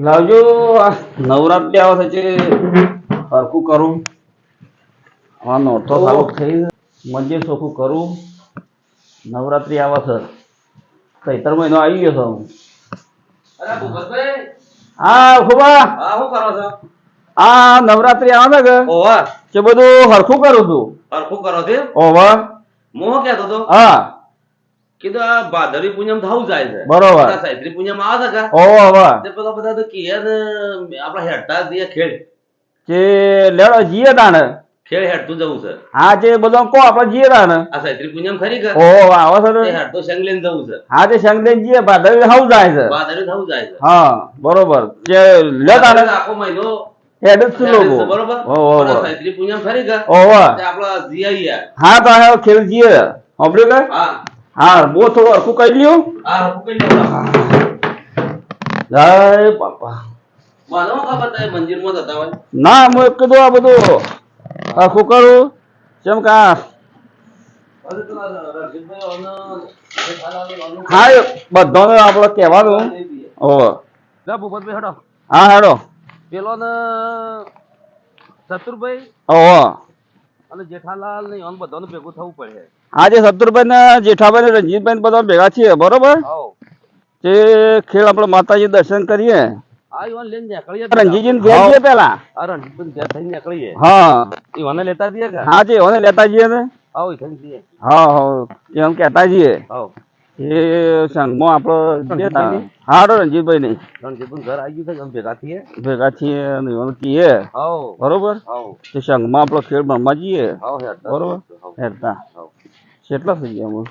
લાવજો આ નવરાત્રી આવે છે હરખું કરું આ નોરતો ચાલુ થઈ મંદિર ચોખ્ખું કરું નવરાત્રી આવે છે ચૈત્ર મહિનો આવી ગયો છે અરે ભૂપતભાઈ હા ખુબા હા શું કરો છો આ નવરાત્રી આવે છે કે ઓવા તે બધું હરખું કરું છું હરખું કરો છો ઓવા મોહ કહેતો તો હા કીધું આ ભાદરવી પૂનમ થવું જાય છે બરોબર આ ચૈત્રી પૂનમ આવે છે ઓવા તે પેલા બધા તો કીએ ને આપણા હેડતા દઈએ ખેડ જે લેડો જીએ તાણે ખેડ હેડતું જવું છે હા જે બધો કો આપણે જીએ તાણે આ ચૈત્રી પૂનમ ખરી કે ઓ આવે છે તે ને હેડતો સંગ લઈને જવું છે હા તે સંગદેન જીએ ભાદરવી હવ જાય છે ભાદરવી થવું જાય છે હા બરોબર જે લે તાણે આખો મહિનો હેડ જ હેડે લોકો છે, બરોબર ઓ પણ આ ચૈત્રી પૂનમ ખરી કે ઓવા તે આપણા જીઆઈ હા તો આ ખેલ જીએ સાંભળ્યું કે હા હા બહુ થોડું હરખું કરી લ્યું આ હરખું કરી લેવડાવો. જય બાપા મને શું ખબર તમે મંદિરમાં જતા હોય ના હું કીધું આ બધું હરખું કરું જેમ કે આ અરે તો આ રણજીતભાઈ ઓનો જેઠાલાલ ઓનો હા એ બધાને આપણે કહેવાનું ઓ જા ભૂપતભાઈ હડો હા હેડો પેલો ને ચતુરભાઈ ઓ અને જેઠાલાલ ને ઓન બધાનું ભેગું થવું પડે હા જે સત્તરભાઈ ને જેઠાભાઈ ને રણજીતભાઈ ને બધા ભેગા છીએ બરોબર આવો તે ખેલ આપણે માતાજી દર્શન કરીએ આ ઈવન લઈને નીકળીએ રણજીતજી ને ઘેર જઈએ પેલા આ રણજીતભાઈ ઘેર થઈને નીકળીએ હા ઈવને લેતા દઈએ કે હા જે ઓને લેતા જઈએ ને આવો ઈ થઈને દઈએ હા હા એમ કહેતા જઈએ આવો એ સંઘમાં આપણો હા રણજીતભાઈ નહીં રણજીતભાઈ ઘર આવી ગયું છે અમે ભેગા થઈએ ભેગા છીએ અને એવાનું કહીએ આવો બરોબર આવો તે સંઘમાં આપણો ખેલ રમવા જઈએ આવો હેડતા બરોબર આવો હેરતા આવો કેટલા થઈ ગયા અમે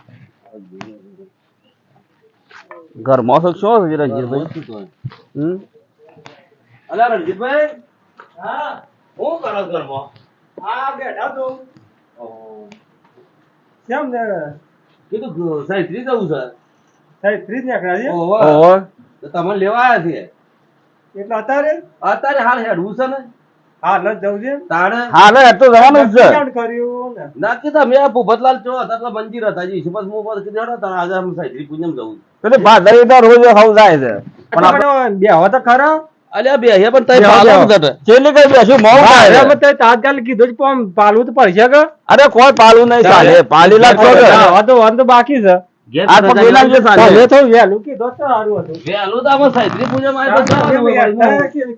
ઘરમાં તો શું છે રણજીતભાઈ અલા રણજીતભાઈ હા હું કરો ઘરમાં આ બેઠા તો કેમ ને કીધું સાઈત્રી જવું છે સાહેબ ફ્રીજ નીકળ્યા છે ઓહો ઓહો તો તમને લેવા આવ્યા છે એટલે અત્યારે અત્યારે હાલ હેડવું છે ને હા ન જવું છે તાણે હા લે તો જવાનું જ છે કેમ કર્યું ને ના કીધા મેં ભૂપતલાલ ચો હતા એટલે મંજીર હતા જી બસ હું બસ કીધું હેડો તારે આજે અમે સાઈત્રી પૂજમ જવું પેલી ભાદરી તો રોજ હવ જાય છે પણ આપણે પણ બે હો તો ખરા અલ્યા બે હે પણ તઈ બેહો, પાલો બેહો. નથી છેલ્લી કઈ બેસું મોં થાય છે. હવે તો તાત્કાલિક કીધું જ પણ પાલવું તો પડશે કે અરે કોઈ પાલું નહીં ચાલે પાલી લાગતો કે વાંધો બાકી છે ઘેર આ તો રજા પેલા જે લેવાની. ચાલે. તમે તો વહેલું કીધું તો સારું હતું વહેલું તો અમે સાઈત્રી પૂજમ આવ્યા તો જવાનું.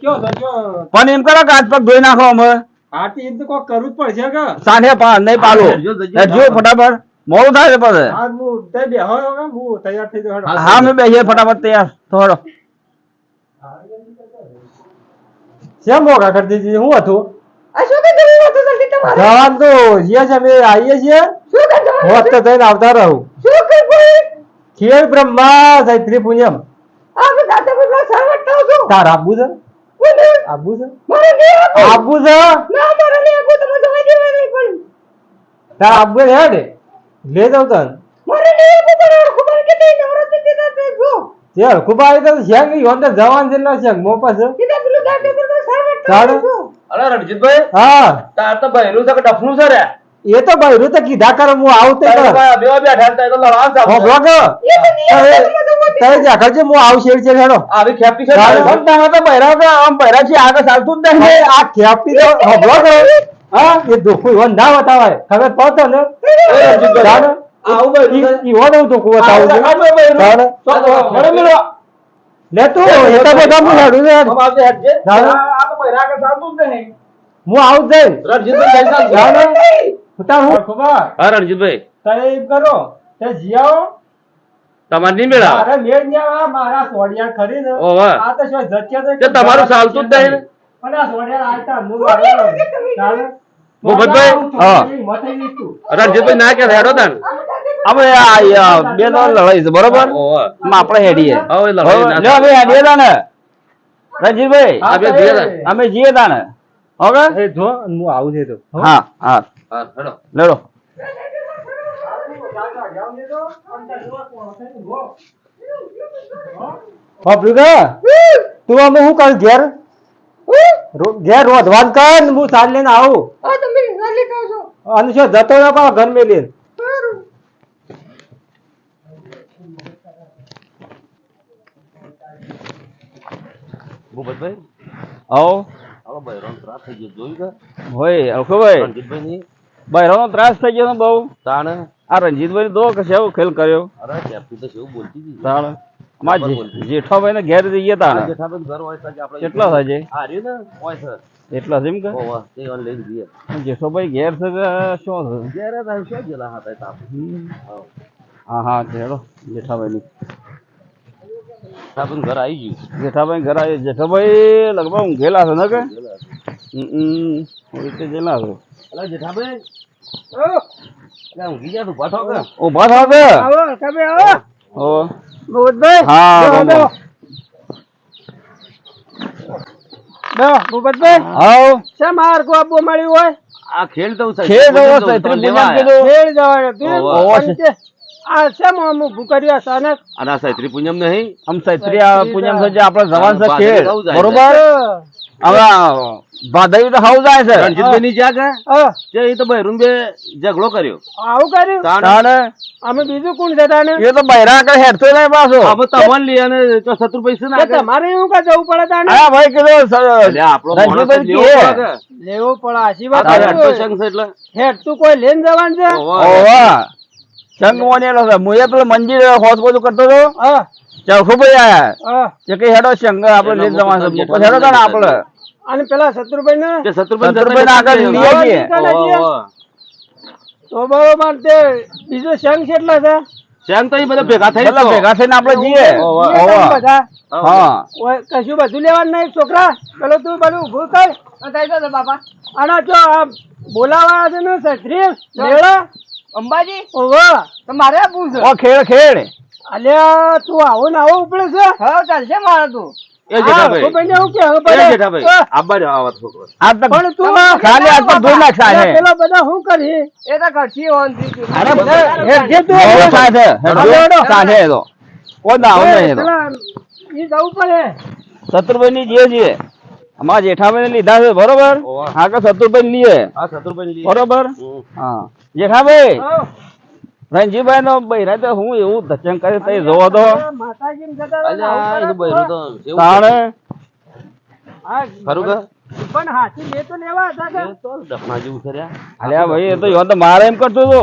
કયો તો કયો પણ એમ કરો કે હાથ પગ ધોઈ નાખો અમે આથી એમ તો કોઈ કરવું જ પડશે કે સાંજે નહીં પાલું હેડજો, જજો. હેડજો ફટાફટ મોડું થાય છે પછી હા હું તે બે હોય કે હું તૈયાર થઈ જાઉં હેડો. હા મેં બેસીએ ફટાફટ તૈયાર થોડો શેમ મોગા કરી દીધી શું હતું જવાન તો જે છે અમે આવીએ છીએ હોત તો થઈને આવતા રહું ખેડ બ્રહ્મા ચૈત્રી પૂનમ તાર આબુ છે આબુ છે આબુ છે તાર આબુ છે હેડ લે જાવ તન યાર ખૂબ આવી તો શેંગ ઈ અંદર જવાન છે ના શેંગ મો પાસે ચાલ અરે રણજીતભાઈ હા તાર તો બહેરું છે કે ડફનું છે રે એ તો બૈરું તો કીધા કર હું આવું તે કર તારે બેવા બેઠા હતા, એ તો લડવા જ હો જાવું છે. બ્લોક તારે જાખર છે હું આવું શેર છે હેડો આવી ખેપી છે ચાલો. તારે. પણ તમે તો બૈરા કે આમ બૈરા છે આગળ ચાલતું જ નહીં આ ખેપી તો હો બ્લોક હા એ દુખું વન ના બતાવાય ખબર પડતો ને ચાલો. આવું બૈરું છે. ઈ વન દુખું બતાવું છું ચાલો. વળે મેળો. લે તું એ તો બધા હું હેડું છે હેડ. બાપ આવજે હેડજે. ચાલો. આ તો બૈરા આગળ ચાલતું જ નહીં. હું આવું જ જઈશ રણજીતભાઈ જઈ ચાલજો. ચાલો. ઉતાર હું ખબર હા રણજીતભાઈ તઈ કરો તે જીયાઓ તમારે નહીં મેળા મારે મેળ ન્યા મારા સોડિયા ખરી ને ઓવે. આ તો શું જચ્યા તે તમારું ચાલતું જ નહીં ને. પણ આ સોડિયા આયતા હું ચાલે ભૂપતભાઈ? હા. રણજીતભાઈ ના કે હેડો તાન. અમે આ બે તો લડાઈ છે બરોબર ઓવે. આપણે હેડીએ હવે લડાઈ ના લે અમે હેડીએ તાને રણજીતભાઈ આ બે ભેગા. અમે જઈએ તાને હવે એ જો હું આવું છે તો હા હા હા હેડો. લેડો તું અમે શું કર ઘેર ઘેર રોધવાન કર ને હું સારી લઈને આવું અને શું જતો ના પાડો ઘર મેલી ભૂપતભાઈ આવો હાલો બૈરાનો ત્રાસ થઈ ગયો જોયું કે હોય અલખુભાઈ રણજીતભાઈ ની બહેરાનો ત્રાસ થઈ ગયો ને બહુ તાણ આ રણજીતભાઈ દો કે કેવો ખેલ કર્યો અરે કેપ્ટન તો કેવું બોલતી હતી તાણ માં જેઠાભાઈ ને ઘેર જઈએ આ તાણ જેઠાભાઈ ઘર હોય તો આપણે કેટલા થાય છે આ રહ્યું ને હોય સર એટલા છે એમ કે ઓવા તે ઓન લઈને જઈએ જેઠાભાઈ ઘેર છે કે શું છે જ્યારે તારે શું ગયેલા હતા તાપ હા હા ચેડો જેઠાભાઈ જેઠાભાઈ ઘર આવી ગયું જેઠાભાઈ ઘર આવી જેઠાભાઈ લગભગ ઊંઘેલા છે ને કે રીતે જેલા છે અલા જેઠાભાઈ અલા ઊંઘી ગયા તું પાછો કે ઉભા થાવ કે આવો તમે આવો ઓ ભૂપતભાઈ હા બેહો ભૂપતભાઈ આવ શા માર કો આપવો મળ્યું હોય આ ખેલ તો ખેડ જવો સૈત્રી પૂનમ કીધું ખેડ જવાનું ઓહો. આ શેમ આમ ઊભું કર્યું અચાનક અને આ સૈત્રી પૂનમ નહીં આમ સૈત્રી આ પૂનમ છે જે આપણે જવાન છે બાદરી ખેડ થવું જાય. બરોબર હવે ભાદવી તો હાવ જાય છે રણજીતભાઈ ની જ્યાં કે હા, તે એ તો બૈરું બે ઝઘડો કર્યો આવું કર્યું તાણે અમે બીજું કોણ છે તાને એ તો બૈરા આગળ હેડતો નહીં પાછો આપણે તમને લઈ અને તો શત્રુભાઈ શું ના કે તમારે એવું કા જવું પડે તાને હા ભાઈ કીધું આપણો માણસ રણજીતભાઈ લેવો કહે. પડે કે. લેવું પડે આશી વાત તારે કરું. આટલો સંગ છે એટલે હેડ તું કોઈ લઈને જવાનું છે ઓવા. ઓવા ચંગ મોનેલો છે મુએ પેલો મંદિર હોત બધું કરતો હતો હા ચૌખુભાઈ આયા હા જે કઈ હેડો શંગ આપણે લઈ જવાનું છે બપોર હેડો તાણે આપણે અને પેલા શત્રુભાઈ ને તે શત્રુભાઈ શત્રુભાઈને આગળ લઈ આવીએ. ઓવા. તો બરોબર તે બીજો સંઘ કેટલા છે સંગ તો એ બધા ભેગા થઈ બધા ભેગા થઈને આપણે જઈએ ઓવા. એ તમે ઓવા. બધા હા ઓય, કશું બધું લેવાનું નહીં છોકરા પેલો તું બધું ઉભું કર બાપા આના જો આ બોલાવા છે ને છત્રી લેવા અંબાજી ઓવા તમારે આપવું છે ઓ ખેડ ખેડ અલ્યા તું આવો ને આવો ઉપડે છે હા ચાલશે મારે તું એ જેઠાભાઈ હું કે હવે એ પડે. જેઠાભાઈ આબા રહ્યો આવા છોકરો આ તો પણ તું ખાલી આ તો ધોઈ નાખ સાને. પેલા બધા શું કરી એ તો કરશી અરે હેડ જે તું મોડો થાય છે હેડો સાને એ તો કોઈ ના આવું નહીં એ તો પેલા ઈ જવું પડે શત્રુભાઈ ની જે છે અમારા જેઠાભાઈ ને લીધા છે બરોબર ઓવા. હા કે શત્રુભાઈ લઈએ આ શત્રુભાઈ લઈ બરોબર હમ. હા જેઠાભાઈ હા. રણજીભાઈ નો બૈરા તો હું એવું ધચંગ કરે તઈ જોવો તો માતાજી જતા રહો ને અલ્યા આવું એનું કરો. બૈરું તો એવું તાણે હા, ખરું કે પણ હાથી લે તો લેવા હતા કે એ તો ડફણા જેવું કર્યા અલ્યા ભાઈ એ તો યો તો મારે એમ કરતો હતો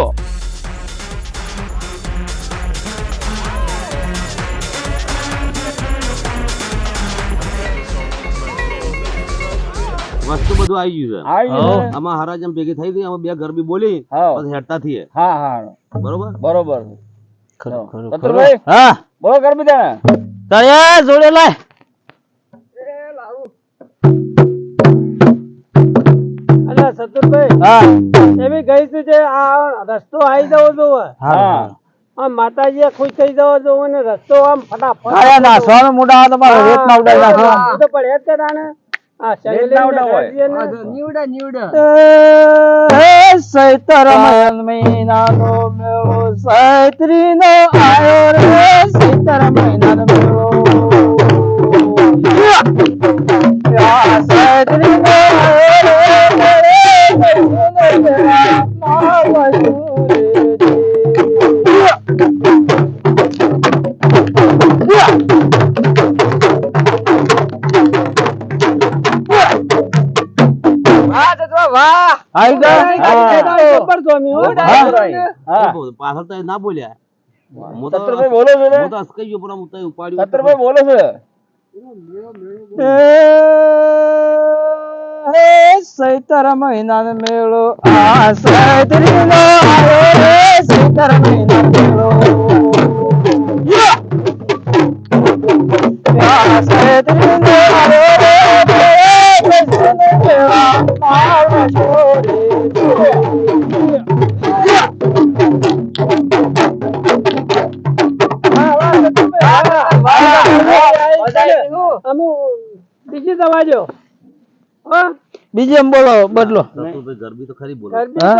વસ્તુ બધું આવી ગયું છે આવી ગયું ને? આમાં હરાજ એમ ભેગી થઈ ગઈ આમાં બે ગરબી બોલી હા પછી હેડતા થઈએ હા હા બરોબર બરોબર ખરું, શત્રુભાઈ હા બોલો કરબી દે તૈયાર જોડે લાય અલા સતુરભાઈ હા એવી ગઈ તું જે આ રસ્તો આવી જવો જોવે હા આમ માતાજી ખુશ થઈ જવો જોવે ને રસ્તો આમ ફટાફટ આયા ના સોનો મુડા તો મારે રેત ના ઉડાઈ નાખો હું તો પડે જ કે તાને આ રેત ના ઉડાવાય. સૈતર મહિનાનો મેળો સૈત્રી નો આયો રે સૈતર મહિનાનો મેળો સૈત્રી નો પાછળ તો ના બોલ્યા હું તો શત્રુભાઈ બોલો છો ને? હું તો અસકાઈ ગયો પણ આમ ઉતારી ઉપાડ્યું શત્રુભાઈ બોલો છે સૈતર મહિના મેળો આ સૈત્રી નો આયો રે સૈતર મહિના મેળો આ સૈત્રી નો આયો રે સૈતર મેળો મારા બીજી દવા જો બીજી એમ બોલો બદલો શત્રુભાઈ ગરબી તો ખરી બોલો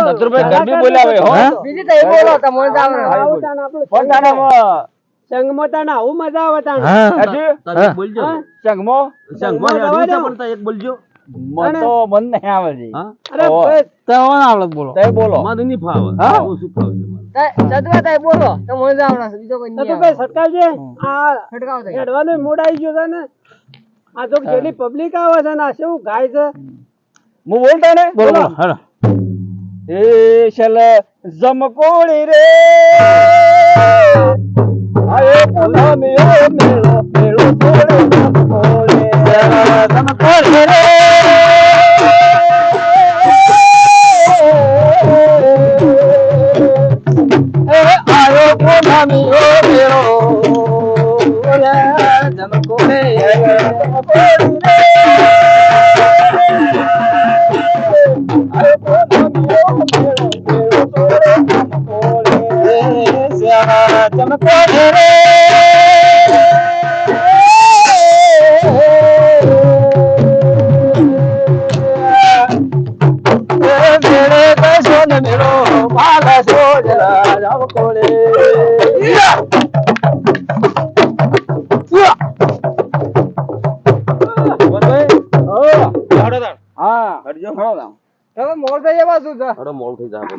શત્રુભાઈ ગરબી બોલાવે હો બીજી તો એ બોલો તમને સંગમતાના આવું મજા આવે તાણ તમે બોલજો ચંગમો સંઘમાં હેડવું છે પણ તો એક બોલજો મન તો મન નહીં આવે છે હા અરે ઓહો. ભાઈ તવન આવડત બોલો તે બોલો મને નહીં ફાવે હા? હું શું ફાવશે મને સતુભાઈ સટકાવજે આ હેડવાનો મૂડ આવી ગયો છે ને આ તો જેટલી પબ્લિક આવે છે ને આ શું ગાય છે હું બોલતા ને બોલો હેલો એ શલ જમકોડી રે આયો પુનમિયો મેળો મેળો તોડે જમકોડે જમકોડે રે આયો પુનમિયો મેળો જમકોડે જમકોડે રે મેળે કશો ને મેળો માલા સોજલા જમકોડે હા હવે મોર થઈ જવા શું છે અરે મોલ થઈ જાય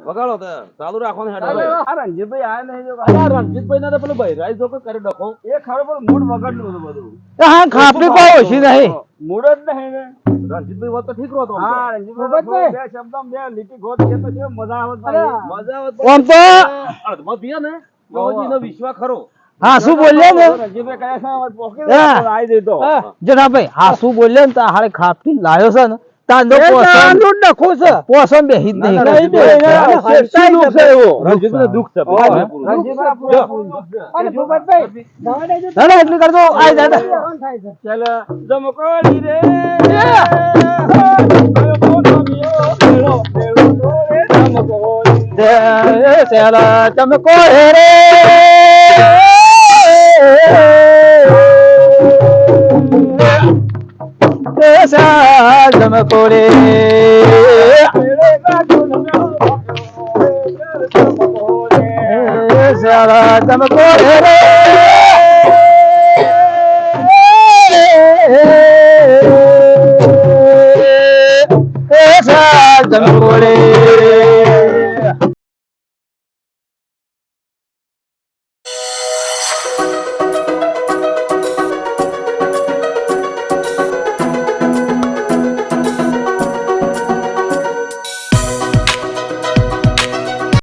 વગાડો તો ચાલુ રાખો ને હેડો આ રણજીતભાઈ આયા નહીં જો આ રણજીતભાઈ ના તો પેલું ભાઈ રાઈ જો કરે ડખો એ ખરો પણ મૂડ વગાડલું બધું હા ખાપી કોઈ ઓછી નહીં મૂડ જ નહીં ને રણજીતભાઈ વાત તો ઠીક રહો તો હા રણજીતભાઈ બે શબ્દમાં બે લીટી ગોત કે તો જે મજા આવત મજા આવત આમ તો અર્ધમાં થયા ને તો વિશ્વાસ ખરો હા શું બોલ્યા ને રણજીતભાઈ કયા છે પોકે હા. આવી દેતો જનાભાઈ હા શું બોલ્યા ને તા હારે ખાપી લાયો છે ને તાંડો પોસમ ડખો છે પોસમ બેહી જ નહીં રણજીતભાઈ દુઃખ છે અને ભૂપતભાઈ દવા દેજો ના એટલી કરજો આય દાદા થાય છે ચાલ જમકોડી રે સેલા ચમકો રે સેલા ચમકો રે સેલા ચમકો રે સેલા ચમકો રે